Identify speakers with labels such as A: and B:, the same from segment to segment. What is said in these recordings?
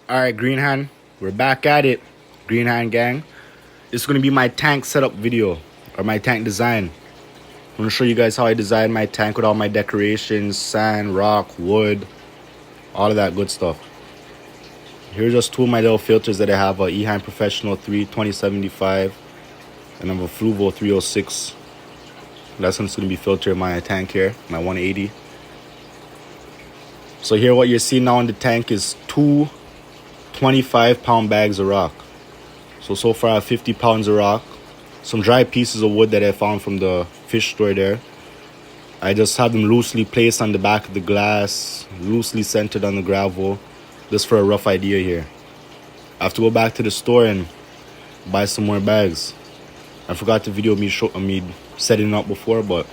A: Alright, Green Hand, we're back at it. Green Hand gang. This is going to be my tank setup video, or my tank design. I'm going to show you guys how I designed my tank with all my decorations, sand, rock, wood, all of that good stuff. Here's just two of my little filters that I have, a E-Hand Professional 3 2075 and I have a Fluvo 306. That's what's going to be filtered in my tank here, my 180. So here what you're seeing now in the tank is two 25-pound bags of rock. So far I have 50 pounds of rock, some dry pieces of wood that I found from the fish store there. I just have them loosely placed on the back of the glass, loosely centered on the gravel, just for a rough idea here. I have to go back to the store and buy some more bags. I forgot to video me setting it up before, but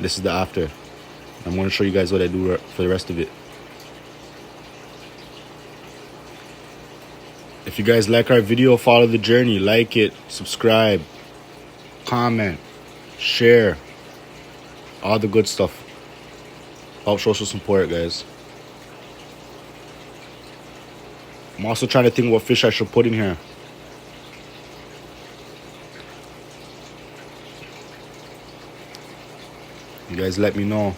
A: this is the after. I'm going to show you guys what I do for the rest of it. If you guys like our video, follow the journey, like it, subscribe, comment, share, all the good stuff. Help show some support, guys. I'm also trying to think what fish I should put in here. You guys let me know.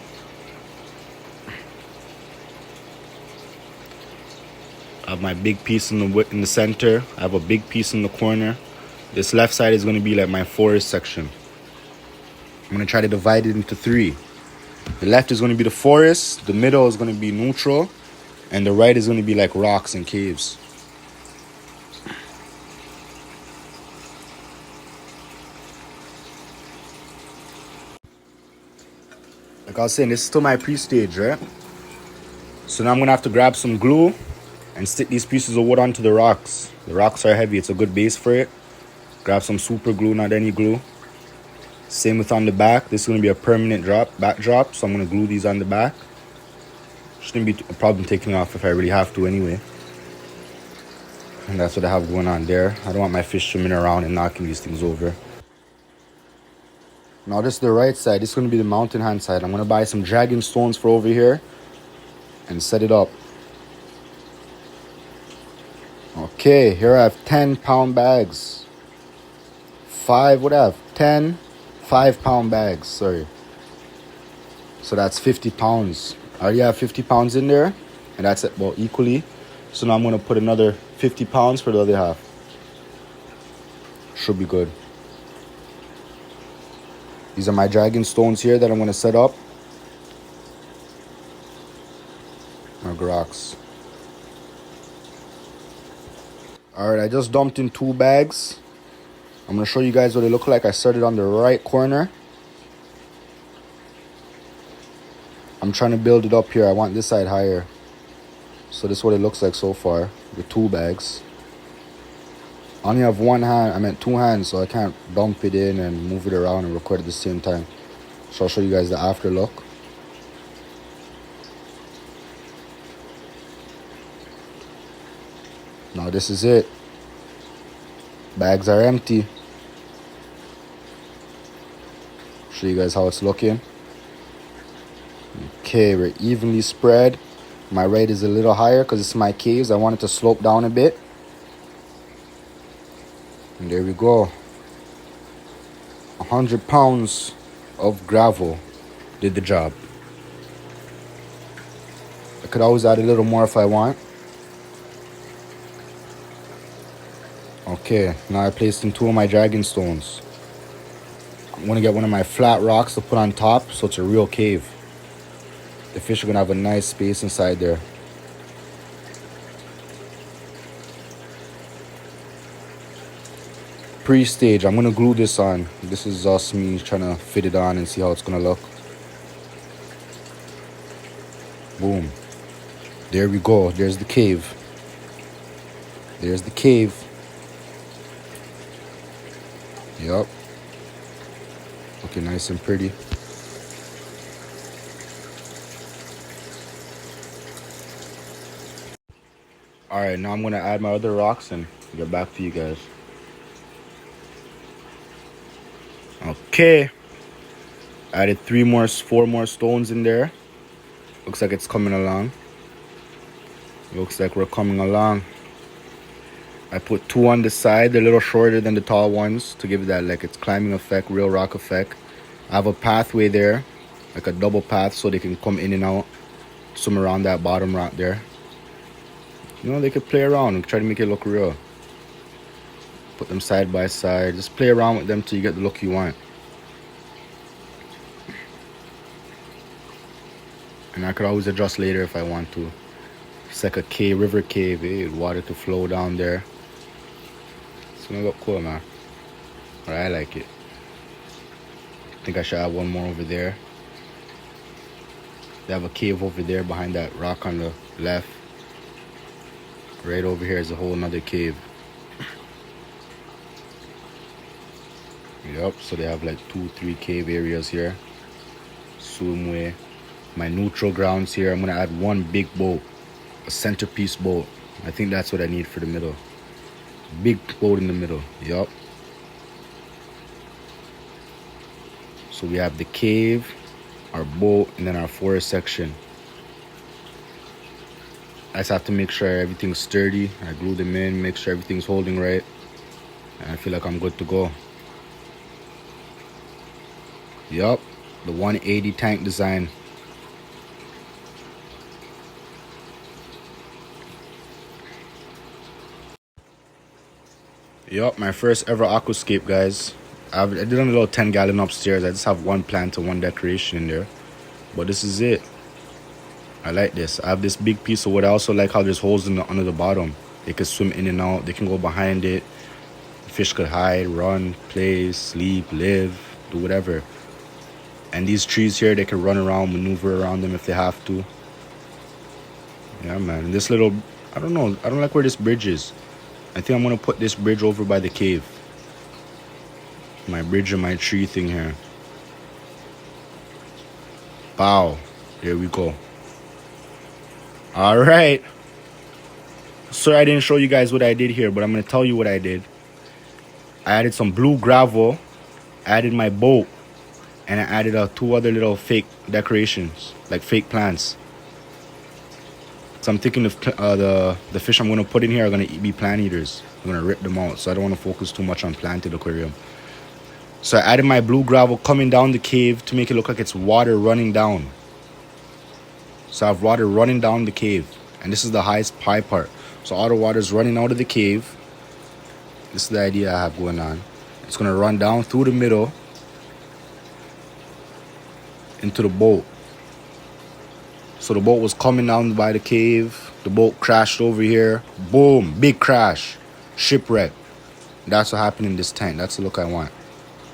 A: I have my big piece in the center. I have a big piece in the corner. This left side is going to be like my forest section. I'm going to try to divide it into three. The left is going to be the forest, the middle is going to be neutral, and the right is going to be like rocks and caves. Like I was saying, this is still my pre-stage, right? So now I'm going to have to grab some glue and stick these pieces of wood onto the rocks. The rocks are heavy, it's a good base for it. Grab some super glue, not any glue. Same with on the back. This is going to be a permanent backdrop, so I'm going to glue these on the back. Shouldn't be a problem taking off if I really have to anyway. And that's what I have going on there. I don't want my fish swimming around and knocking these things over. Now this is the right side. This is going to be the mountain hand side. I'm going to buy some dragon stones for over here and set it up. Okay, here I have 10-pound bags. 10 5-pound bags, sorry. So that's 50 pounds. I already have 50 pounds in there, and that's it, well, equally. So now I'm going to put another 50 pounds for the other half. Should be good. These are my dragon stones here that I'm going to set up. Or rocks. Alright, I just dumped in 2 bags. I'm going to show you guys what they look like. I started on the right corner. I'm trying to build it up here. I want this side higher. So this is what it looks like so far with 2 bags. I only have 1 hand, I meant 2 hands, so I can't dump it in and move it around and record at the same time. So I'll show you guys the after look. Now this is it. Bags are empty. Show you guys how it's looking. Okay, we're evenly spread. My right is a little higher because it's my caves. I want it to slope down a bit. And there we go. 100 pounds of gravel did the job. I could always add a little more if I want. Okay, now I placed in 2 of my dragon stones. I'm going to get one of my flat rocks to put on top so it's a real cave. The fish are going to have a nice space inside there. Pre-stage, I'm going to glue this on. This is just me trying to fit it on and see how it's going to look. Boom. There we go. There's the cave. There's the cave. Yep. Looking nice and pretty. Alright, now I'm going to add my other rocks and get back to you guys. Okay. Added 4 more stones in there. Looks like it's coming along. Looks like we're coming along. I put 2 on the side. They're a little shorter than the tall ones to give it that like it's climbing effect, real rock effect. I have a pathway there, like a double path, so they can come in and out, swim around that bottom rock there. You know, they could play around and try to make it look real. Put them side by side. Just play around with them till you get the look you want. And I could always adjust later if I want to. It's like a cave, river cave, eh? Water to flow down there. It's gonna look cool, man. But I like it. I think I should have one more over there. They have a cave over there behind that rock on the left. Right over here is a whole another cave. Yep, so they have like 2-3 cave areas here. Swimway. My neutral grounds here. I'm gonna add one big boat, a centerpiece boat. I think that's what I need for the middle. Big boat in the middle. Yup. So we have the cave, our boat, and then our forest section. I just have to make sure everything's sturdy. I glue them in, make sure everything's holding right, and I feel like I'm good to go. Yup, the 180 tank design. Yup, my first ever aquascape, guys. I did a little 10-gallon upstairs. I just have one plant and one decoration in there. But this is it. I like this. I have this big piece of wood. I also like how there's holes in under the bottom. They can swim in and out. They can go behind it. Fish could hide, run, play, sleep, live, do whatever. And these trees here, they can run around, maneuver around them if they have to. Yeah, man. And this little, I don't know. I don't like where this bridge is. I think I'm going to put this bridge over by the cave. My bridge and my tree thing here. Wow. Here we go. All right. Sorry I didn't show you guys what I did here, but I'm going to tell you what I did. I added some blue gravel, added my boat, and I added 2 other little fake decorations, like fake plants. So I'm thinking of the fish I'm going to put in here are going to be plant eaters. I'm going to rip them out, so I don't want to focus too much on planted aquarium. So I added my blue gravel coming down the cave to make it look like it's water running down. So I have water running down the cave, and this is the high part. So all the water is running out of the cave. This is the idea I have going on. It's going to run down through the middle into the boat. So the boat was coming down by the cave. The boat crashed over here. Boom, big crash. Shipwreck. That's what happened in this tank. That's the look I want.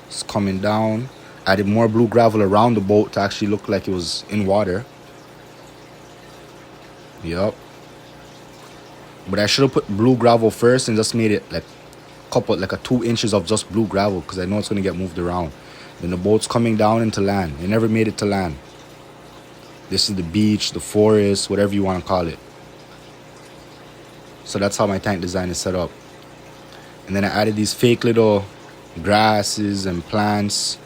A: It's coming down. Added more blue gravel around the boat to actually look like it was in water. Yup. But I should have put blue gravel first and just made it like a 2 inches of just blue gravel, because I know it's going to get moved around. Then the boat's coming down into land. It never made it to land. This is the beach, the forest, whatever you want to call it. So that's how my tank design is set up. And then I added these fake little grasses and plants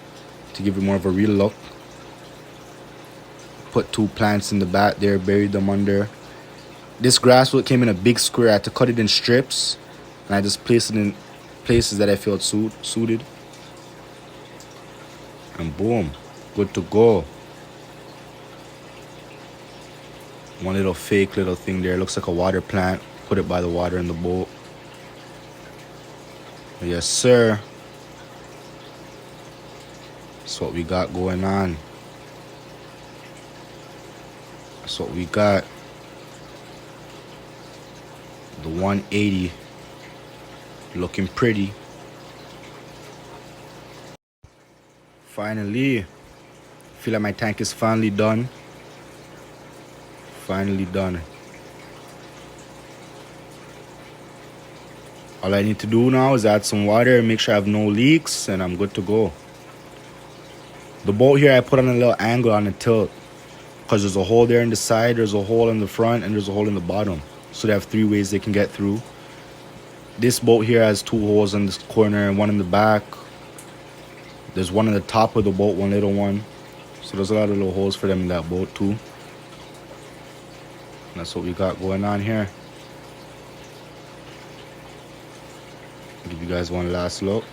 A: to give it more of a real look. Put 2 plants in the back there, buried them under. This grass wood came in a big square. I had to cut it in strips, and I just placed it in places that I felt suited. And boom, good to go. One little fake little thing there. Looks like a water plant. Put it by the water in the boat. Yes, sir. That's what we got going on. That's what we got. The 180 looking pretty. Finally, feel like my tank is finally done. Finally done. All I need to do now is add some water and make sure I have no leaks, and I'm good to go. The boat here I put on a little angle on the tilt, because there's a hole there in the side, there's a hole in the front, and there's a hole in the bottom. So they have 3 ways they can get through. This boat here has 2 holes in this corner and 1 in the back. There's 1 on the top of the boat, 1 little one. So there's a lot of little holes for them in that boat too. That's what we got going on here. Give you guys one last look.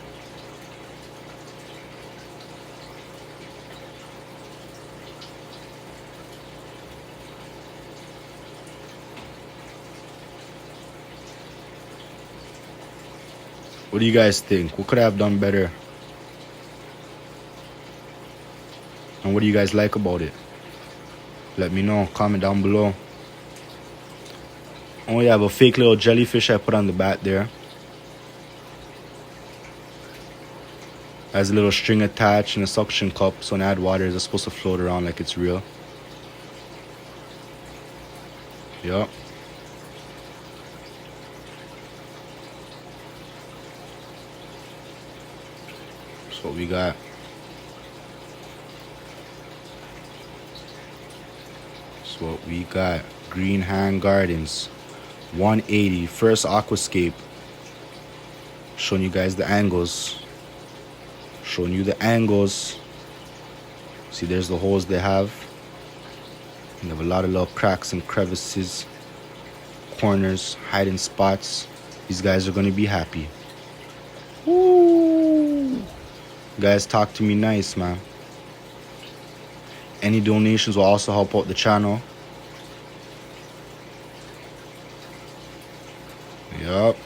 A: What do you guys think? What could I have done better? And what do you guys like about it? Let me know. Comment down below. Oh, you have a fake little jellyfish I put on the back there. Has a little string attached and a suction cup, so when I add water, it's supposed to float around like it's real. Yup. That's what we got. That's what we got. Green Hand Gardens 180 first aquascape. Showing you guys the angles. Showing you the angles. See, there's the holes they have. And they have a lot of little cracks and crevices, corners, hiding spots. These guys are gonna be happy. Woo! Guys, talk to me nice, man. Any donations will also help out the channel. Yup.